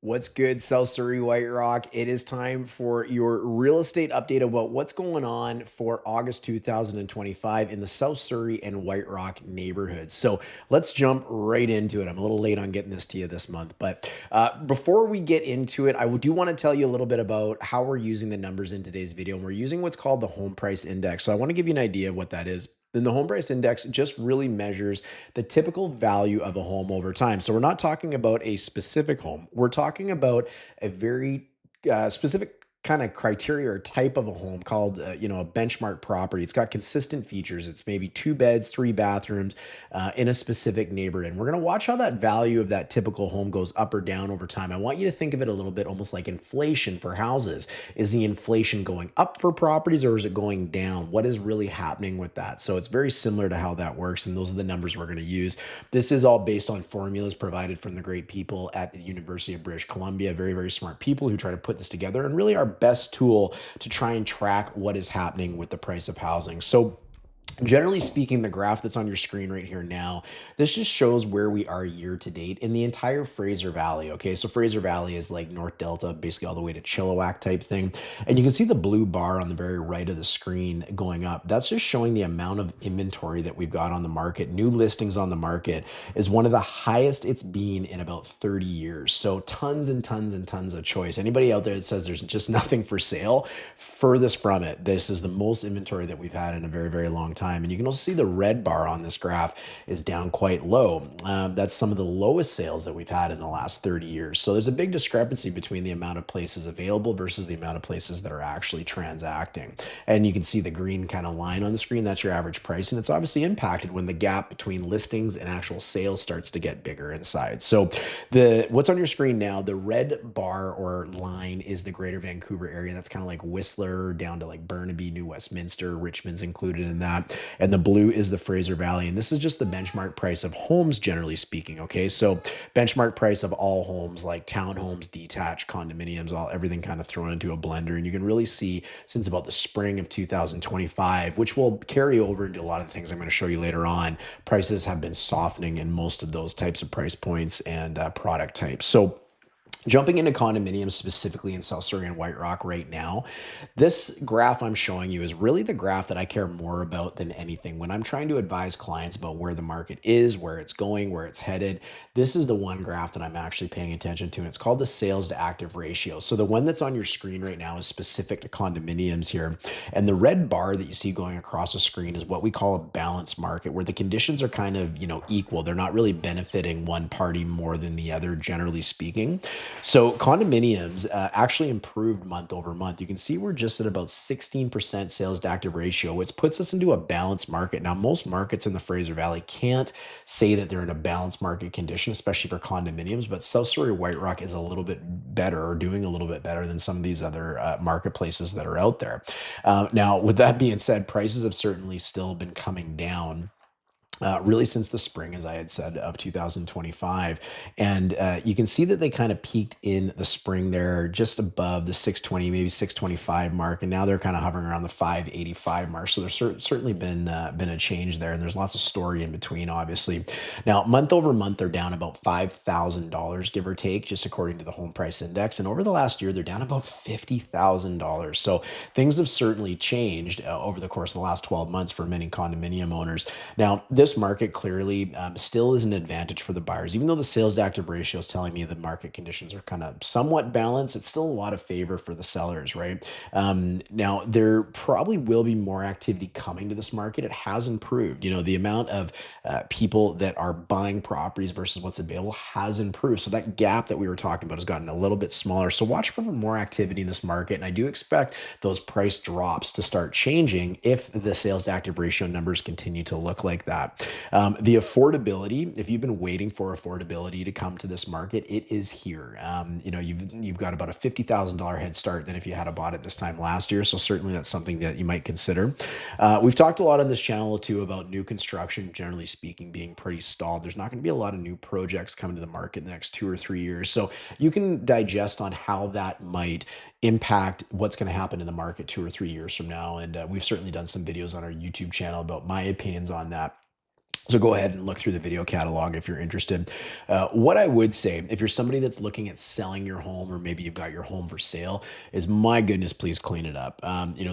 What's good, South Surrey, White Rock? It is time for your real estate update about what's going on for August 2025 in the South Surrey and White Rock neighborhoods. So let's jump right into it. I'm a little late on getting this to you this month, but before we get into it, do want to tell you a little bit about how we're using the numbers in today's video. And we're using what's called the home price index. So I want to give you an idea of what that is. Then the home price index just really measures the typical value of a home over time. So we're not talking about a specific home. We're talking about a very specific kind of criteria or type of a home called a benchmark property. It's got consistent features. It's maybe 2 beds, 3 bathrooms in a specific neighborhood. And we're going to watch how that value of that typical home goes up or down over time. I want you to think of it a little bit almost like inflation for houses. Is the inflation going up for properties, or is it going down? What is really happening with that? So it's very similar to how that works, and those are the numbers we're going to use. This is all based on formulas provided from the great people at the University of British Columbia. Very, very smart people who try to put this together, and really our best tool to try and track what is happening with the price of housing. So generally speaking, the graph that's on your screen right here now, this just shows where we are year to date in the entire Fraser Valley. Okay, so Fraser Valley is like North Delta, basically all the way to Chilliwack type thing. And you can see the blue bar on the very right of the screen going up. That's just showing the amount of inventory that we've got on the market. New listings on the market is one of the highest it's been in about 30 years. So tons and tons and tons of choice. Anybody out there that says there's just nothing for sale, furthest from it. This is the most inventory that we've had in a very, very long time. And you can also see the red bar on this graph is down quite low. That's some of the lowest sales that we've had in the last 30 years. So there's a big discrepancy between the amount of places available versus the amount of places that are actually transacting. And you can see the green kind of line on the screen. That's your average price. And it's obviously impacted when the gap between listings and actual sales starts to get bigger inside. So what's on your screen now, the red bar or line is the greater Vancouver area. That's kind of like Whistler down to like Burnaby, New Westminster, Richmond's included in that. And the blue is the Fraser Valley. And this is just the benchmark price of homes, generally speaking. Okay, so benchmark price of all homes like townhomes, detached, condominiums, everything kind of thrown into a blender. And you can really see since about the spring of 2025, which will carry over into a lot of the things I'm going to show you later on, prices have been softening in most of those types of price points and product types. So jumping into condominiums specifically in South Surrey and White Rock right now, this graph I'm showing you is really the graph that I care more about than anything. When I'm trying to advise clients about where the market is, where it's going, where it's headed, this is the one graph that I'm actually paying attention to. And it's called the sales to active ratio. So the one that's on your screen right now is specific to condominiums here. And the red bar that you see going across the screen is what we call a balanced market, where the conditions are kind of, equal. They're not really benefiting one party more than the other, generally speaking. So condominiums actually improved month over month. You can see we're just at about 16% sales to active ratio, which puts us into a balanced market. Now, most markets in the Fraser Valley can't say that they're in a balanced market condition, especially for condominiums, but South Surrey White Rock is a little bit better, or doing a little bit better than some of these other marketplaces that are out there. Now, with that being said, prices have certainly still been coming down really since the spring, as I had said, of 2025. And you can see that they kind of peaked in the spring there, just above the 620, maybe 625 mark. And now they're kind of hovering around the 585 mark. So there's certainly been a change there. And there's lots of story in between, obviously. Now, month over month, they're down about $5,000, give or take, just according to the home price index. And over the last year, they're down about $50,000. So things have certainly changed over the course of the last 12 months for many condominium owners. Now, this market clearly still is an advantage for the buyers. Even though the sales to active ratio is telling me the market conditions are kind of somewhat balanced, it's still a lot of favor for the sellers, right? Now, there probably will be more activity coming to this market. It has improved. The amount of people that are buying properties versus what's available has improved. So that gap that we were talking about has gotten a little bit smaller. So watch for more activity in this market. And I do expect those price drops to start changing if the sales to active ratio numbers continue to look like that. The affordability, if you've been waiting for affordability to come to this market, it is here. You've got about a $50,000 head start than if you had bought it this time last year. So certainly that's something that you might consider. We've talked a lot on this channel too about new construction, generally speaking, being pretty stalled. There's not going to be a lot of new projects coming to the market in the next 2 or 3 years. So you can digest on how that might impact what's going to happen in the market 2 or 3 years from now. And we've certainly done some videos on our YouTube channel about my opinions on that. So go ahead and look through the video catalog if you're interested. What I would say, if you're somebody that's looking at selling your home, or maybe you've got your home for sale, is my goodness, please clean it up.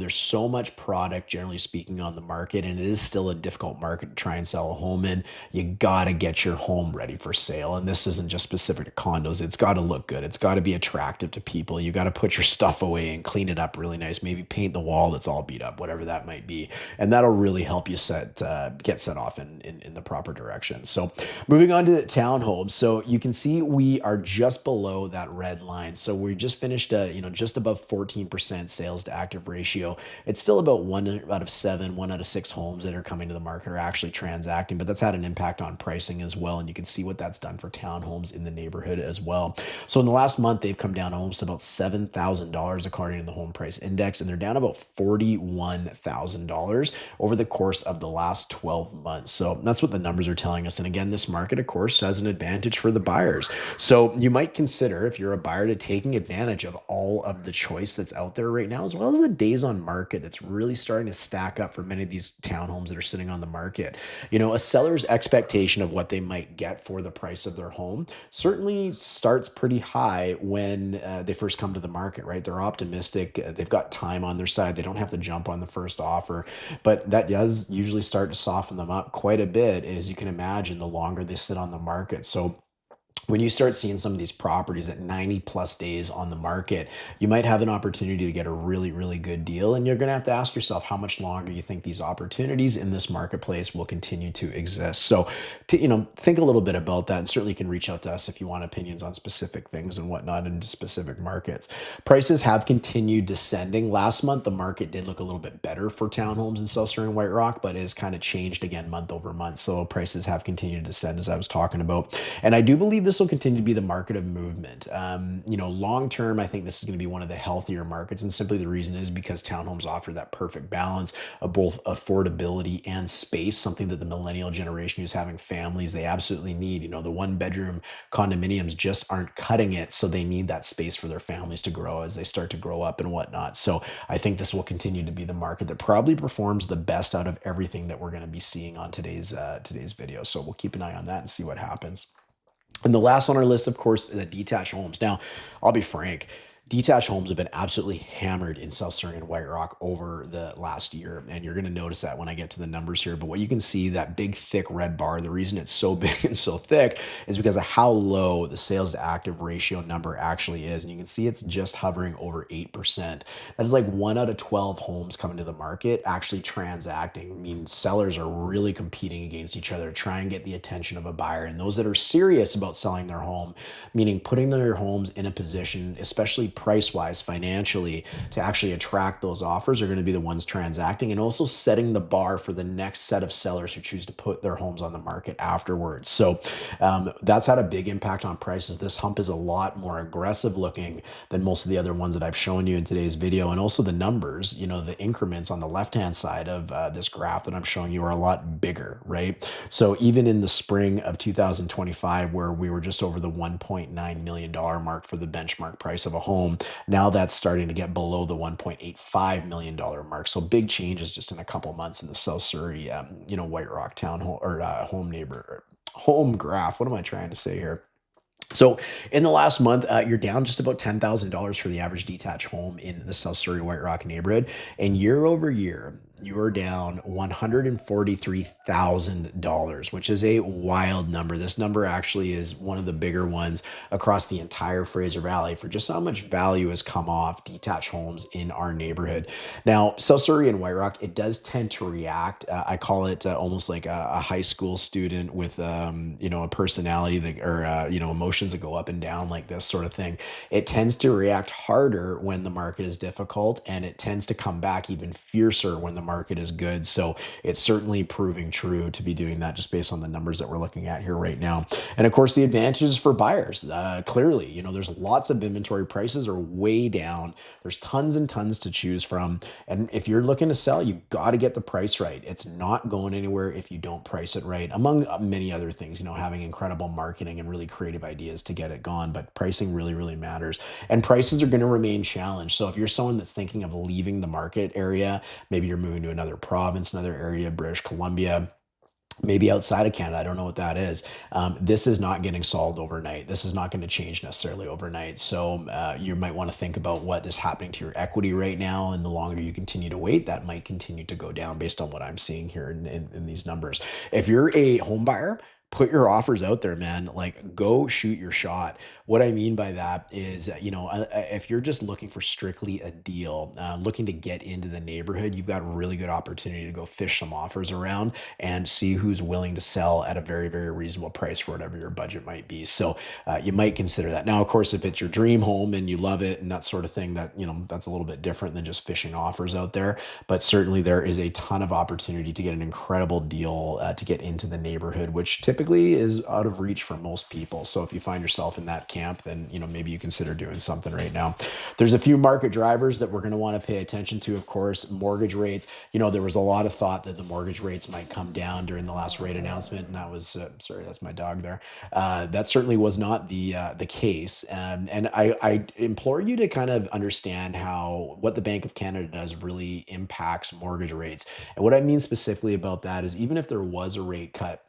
There's so much product, generally speaking, on the market, and it is still a difficult market to try and sell a home in. You got to get your home ready for sale. And this isn't just specific to condos. It's got to look good. It's got to be attractive to people. You got to put your stuff away and clean it up really nice. Maybe paint the wall that's all beat up, whatever that might be. And that'll really help you get set off in the proper direction. So moving on to townhomes. So you can see we are just below that red line. So we just finished, just above 14% sales to active ratio. It's still about 1 out of 7, 1 out of 6 homes that are coming to the market are actually transacting, but that's had an impact on pricing as well. And you can see what that's done for townhomes in the neighborhood as well. So in the last month, they've come down almost about $7,000 according to the home price index, and they're down about $41,000 over the course of the last 12 months. So that's what the numbers are telling us. And again, this market, of course, has an advantage for the buyers. So you might consider, if you're a buyer, to taking advantage of all of the choice that's out there right now, as well as the days on market that's really starting to stack up for many of these townhomes that are sitting on the market. A seller's expectation of what they might get for the price of their home certainly starts pretty high when they first come to the market, right? They're optimistic. They've got time on their side. They don't have to jump on the first offer, but that does usually start to soften them up quite a bit, as you can imagine, the longer they sit on the market. So when you start seeing some of these properties at 90 plus days on the market, you might have an opportunity to get a really, really good deal. And you're going to have to ask yourself how much longer you think these opportunities in this marketplace will continue to exist. So, think a little bit about that, and certainly you can reach out to us if you want opinions on specific things and whatnot in specific markets. Prices have continued descending. Last month, the market did look a little bit better for townhomes in South Surrey and White Rock, but it has kind of changed again month over month. So prices have continued to descend, as I was talking about. And I do believe this will continue to be the market of movement. Long term, I think this is going to be one of the healthier markets. And simply the reason is because townhomes offer that perfect balance of both affordability and space, something that the millennial generation who's having families, they absolutely need. The 1 bedroom condominiums just aren't cutting it. So they need that space for their families to grow as they start to grow up and whatnot. So I think this will continue to be the market that probably performs the best out of everything that we're going to be seeing on today's video. So we'll keep an eye on that and see what happens. And the last on our list, of course, the detached homes. Now, I'll be frank, detached homes have been absolutely hammered in South Surrey and White Rock over the last year. And you're going to notice that when I get to the numbers here. But what you can see, that big, thick red bar, the reason it's so big and so thick is because of how low the sales to active ratio number actually is. And you can see it's just hovering over 8%. That is like 1 out of 12 homes coming to the market actually transacting. I mean, sellers are really competing against each other to try and get the attention of a buyer. And those that are serious about selling their home, meaning putting their homes in a position, especially price wise, financially, to actually attract those offers, are going to be the ones transacting, and also setting the bar for the next set of sellers who choose to put their homes on the market afterwards. So that's had a big impact on prices. This hump is a lot more aggressive looking than most of the other ones that I've shown you in today's video. And also the numbers, the increments on the left hand side of this graph that I'm showing you are a lot bigger, right? So even in the spring of 2025, where we were just over the $1.9 million mark for the benchmark price of a home, now that's starting to get below the $1.85 million mark. So big changes just in a couple months in the South Surrey, White Rock town home or home graph. What am I trying to say here? So in the last month, you're down just about $10,000 for the average detached home in the South Surrey White Rock neighborhood. And year over year, you are down $143,000, which is a wild number. This number actually is one of the bigger ones across the entire Fraser Valley for just how much value has come off detached homes in our neighborhood. Now, South Surrey and White Rock, it does tend to react. I call it almost like a high school student with, a personality that, or, emotions that go up and down like this sort of thing. It tends to react harder when the market is difficult, and it tends to come back even fiercer when the market is good. So it's certainly proving true to be doing that just based on the numbers that we're looking at here right now. And of course, the advantages for buyers, clearly, there's lots of inventory. Prices are way down. There's tons and tons to choose from. And if you're looking to sell, you got to get the price right. It's not going anywhere if you don't price it right, among many other things, having incredible marketing and really creative ideas to get it gone. But pricing really, really matters. And prices are going to remain challenged. So if you're someone that's thinking of leaving the market area, maybe you're moving to another province, another area, British Columbia, maybe outside of Canada. I don't know what that is. This is not getting solved overnight. This is not going to change necessarily overnight. So you might want to think about what is happening to your equity right now. And the longer you continue to wait, that might continue to go down based on what I'm seeing here in these numbers. If you're a home buyer, put your offers out there, man. Like, go shoot your shot. What I mean by that is, if you're just looking for strictly a deal, looking to get into the neighborhood, you've got a really good opportunity to go fish some offers around and see who's willing to sell at a very, very reasonable price for whatever your budget might be. So you might consider that. Now, of course, if it's your dream home and you love it and that sort of thing, that's a little bit different than just fishing offers out there. But certainly there is a ton of opportunity to get an incredible deal to get into the neighborhood, which typically is out of reach for most people. So if you find yourself in that camp, then maybe you consider doing something right now. There's a few market drivers that we're going to want to pay attention to. Of course, mortgage rates. There was a lot of thought that the mortgage rates might come down during the last rate announcement, and that was sorry, that's my dog there. That certainly was not the case, and I implore you to kind of understand how what the Bank of Canada does really impacts mortgage rates. And what I mean specifically about that is even if there was a rate cut,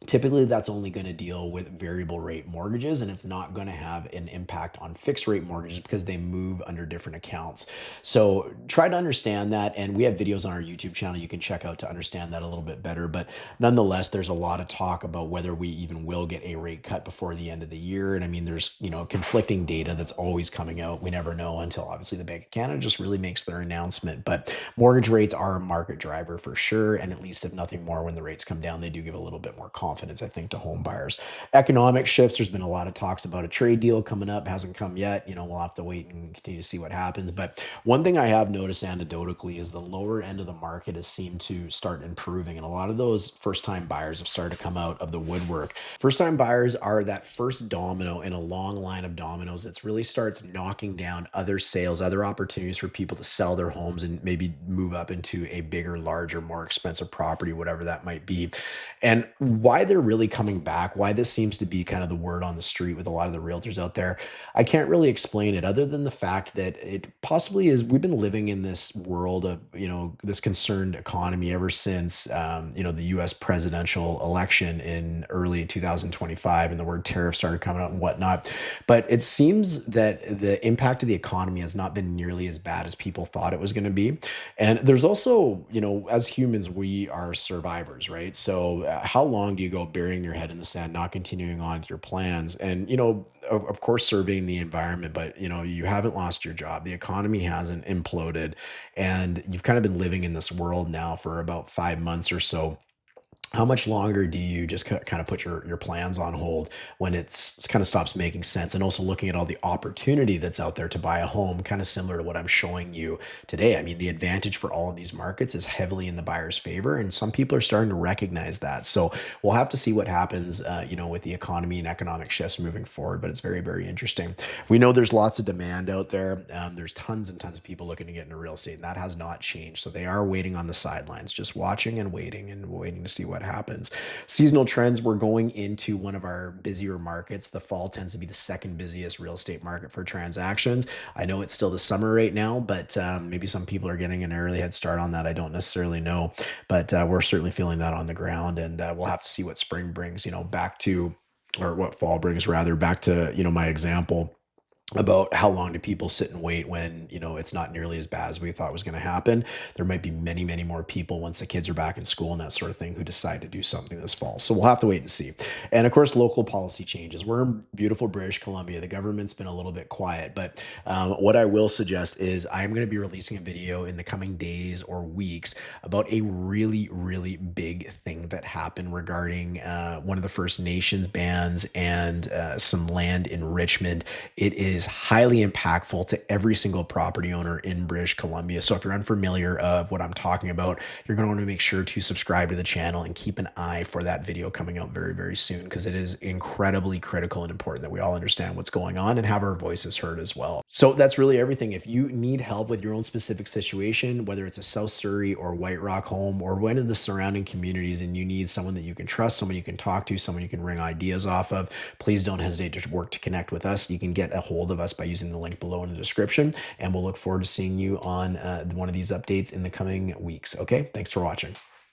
typically that's only going to deal with variable rate mortgages, and it's not going to have an impact on fixed rate mortgages because they move under different accounts. So try to understand that, and we have videos on our YouTube channel you can check out to understand that a little bit better. But nonetheless, there's a lot of talk about whether we even will get a rate cut before the end of the year. And I mean, there's conflicting data that's always coming out. We never know until obviously the Bank of Canada just really makes their announcement. But mortgage rates are a market driver for sure, and at least if nothing more, when the rates come down, they do give a little bit more confidence, I think, to home buyers. Economic shifts, there's been a lot of talks about a trade deal coming up, hasn't come yet. We'll have to wait and continue to see what happens. But one thing I have noticed anecdotally is the lower end of the market has seemed to start improving, and a lot of those first time buyers have started to come out of the woodwork. First time buyers are that first domino in a long line of dominoes that really starts knocking down other sales, other opportunities for people to sell their homes and maybe move up into a bigger, larger, more expensive property, whatever that might be. And why they're really coming back, why this seems to be kind of the word on the street with a lot of the realtors out there, I can't really explain it other than the fact that it possibly is we've been living in this world of, this concerned economy ever since, the US presidential election in early 2025 and the word tariff started coming out and whatnot. But it seems that the impact of the economy has not been nearly as bad as people thought it was going to be. And there's also, as humans, we are survivors, right? So, how long do you go burying your head in the sand, not continuing on with your plans? And, of course, surveying the environment, but, you haven't lost your job. The economy hasn't imploded. And you've kind of been living in this world now for about 5 months or so. How much longer do you just kind of put your plans on hold when it's kind of stops making sense? And also looking at all the opportunity that's out there to buy a home, kind of similar to what I'm showing you today. I mean, the advantage for all of these markets is heavily in the buyer's favor, and some people are starting to recognize that. So we'll have to see what happens, with the economy and economic shifts moving forward. But it's very, very interesting. We know there's lots of demand out there. There's tons and tons of people looking to get into real estate, and that has not changed. So they are waiting on the sidelines, just watching and waiting to see what happens. Seasonal trends, we're going into one of our busier markets. The fall tends to be the second busiest real estate market for transactions. I know it's still the summer right now, but maybe some people are getting an early head start on that. I don't necessarily know, but we're certainly feeling that on the ground, and we'll have to see what spring brings, back to, or what fall brings rather, back to, my example about how long do people sit and wait when it's not nearly as bad as we thought was going to happen. There might be many, many more people once the kids are back in school and that sort of thing who decide to do something this fall. So we'll have to wait and see. And of course, local policy changes. We're in beautiful British Columbia. The government's been a little bit quiet, but what I will suggest is I'm going to be releasing a video in the coming days or weeks about a really, really big thing that happened regarding one of the First Nations bands and some land enrichment. It is highly impactful to every single property owner in British Columbia. So if you're unfamiliar of what I'm talking about, you're going to want to make sure to subscribe to the channel and keep an eye for that video coming out very, very soon, because it is incredibly critical and important that we all understand what's going on and have our voices heard as well. So that's really everything. If you need help with your own specific situation, whether it's a South Surrey or White Rock home or one of the surrounding communities, and you need someone that you can trust, someone you can talk to, someone you can ring ideas off of, please don't hesitate to work to connect with us. You can get a hold of us by using the link below in the description, and we'll look forward to seeing you on one of these updates in the coming weeks. Okay, thanks for watching.